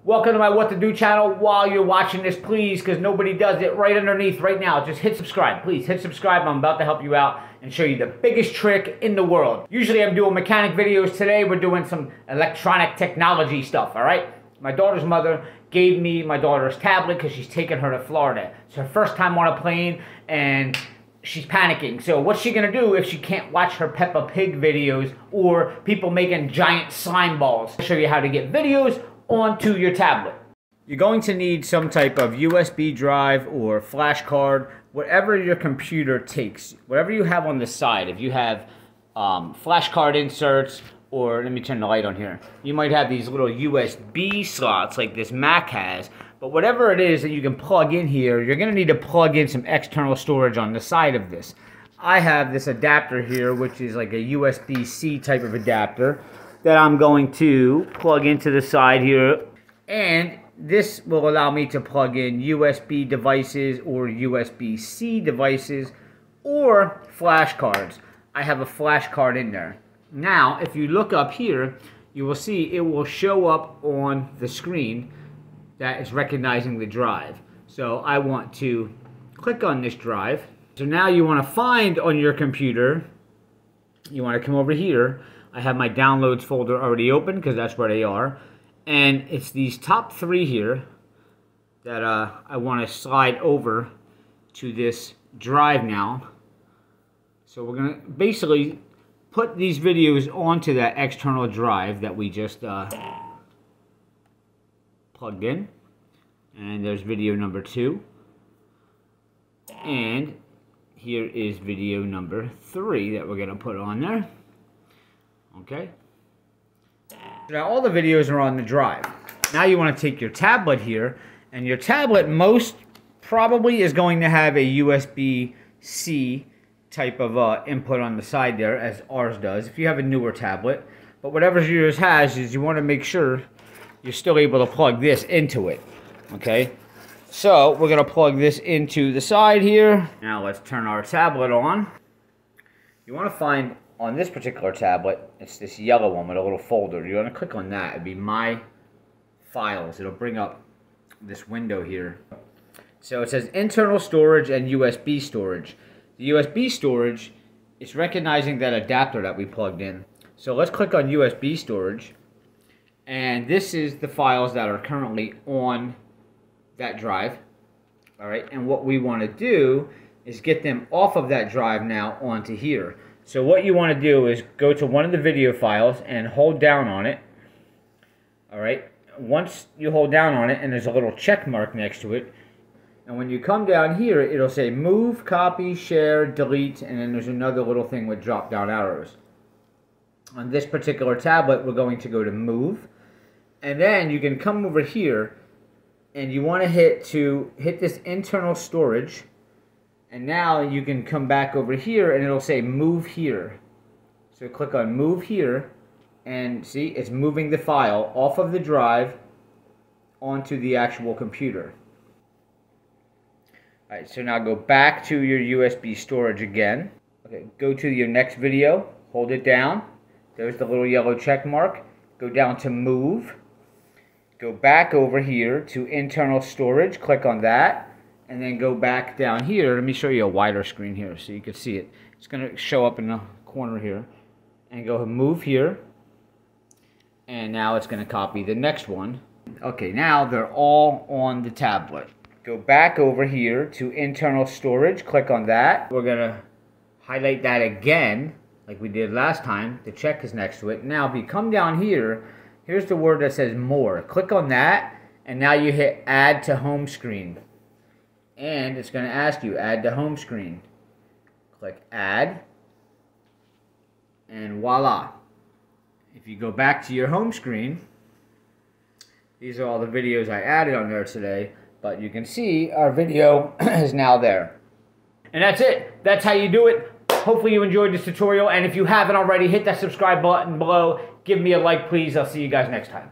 Welcome to my What to Do channel. While you're watching this, please, because nobody does it, right underneath right now, just hit subscribe. Please hit subscribe. I'm about to help you out and show you the biggest trick in the world. Usually I'm doing mechanic videos. Today we're doing some electronic technology stuff, all right? My daughter's mother gave me my daughter's tablet because she's taking her to Florida. It's her first time on a plane and she's panicking. So what's she gonna do if she can't watch her Peppa Pig videos or people making giant slime balls? I'll show you how to get videos onto your tablet. You're going to need some type of USB drive or flash card, whatever your computer takes, whatever you have on the side. If you have flash card inserts, or let me turn the light on here. You might have these little USB slots like this Mac has, but whatever it is that you can plug in here, you're gonna need to plug in some external storage on the side of this. I have this adapter here, which is like a USB-C type of adapter that I'm going to plug into the side here. And this will allow me to plug in USB devices or USB-C devices or flash cards. I have a flash card in there. Now, if you look up here, you will see it will show up on the screen that is recognizing the drive. So I want to click on this drive. So now you want to find on your computer, you want to come over here. I have my downloads folder already open because that's where they are. And it's these top three here that I want to slide over to this drive now. So we're going to basically put these videos onto that external drive that we just plugged in. And there's video number 2. And here is video number 3 that we're going to put on there. Okay. Now all the videos are on the drive. Now you want to take your tablet here, and your tablet most probably is going to have a USB-C type of input on the side there, as ours does, if you have a newer tablet. But whatever yours has, is you want to make sure you're still able to plug this into it. Okay, so we're going to plug this into the side here. Now let's turn our tablet on. You want to find, on this particular tablet, it's this yellow one with a little folder. You want to click on that. It'd be My Files. It'll bring up this window here. So it says internal storage and USB storage. The USB storage is recognizing that adapter that we plugged in. So let's click on USB storage. And this is the files that are currently on that drive. All right, and what we want to do is get them off of that drive now onto here. So what you want to do is go to one of the video files and hold down on it. All right, once you hold down on it and there's a little check mark next to it, and when you come down here, it'll say move, copy, share, delete, and then there's another little thing with drop down arrows. On this particular tablet, we're going to go to move, and then you can come over here and you want to hit this internal storage. And now you can come back over here and it'll say move here. So click on move here and see, it's moving the file off of the drive onto the actual computer. Alright, so now go back to your USB storage again. Okay, go to your next video, hold it down. There's the little yellow check mark. Go down to move. Go back over here to internal storage, click on that. And then go back down here. Let me show you a wider screen here so you can see it. It's going to show up in the corner here. And go move here. And now it's going to copy the next one. Okay, now they're all on the tablet. Go back over here to internal storage. Click on that. We're going to highlight that again like we did last time. The check is next to it. Now if you come down here, here's the word that says more. Click on that. And now you hit add to home screen. And it's going to ask you, add to home screen. Click add. And voila. If you go back to your home screen, these are all the videos I added on there today. But you can see our video is now there. And that's it. That's how you do it. Hopefully you enjoyed this tutorial. And if you haven't already, hit that subscribe button below. Give me a like, please. I'll see you guys next time.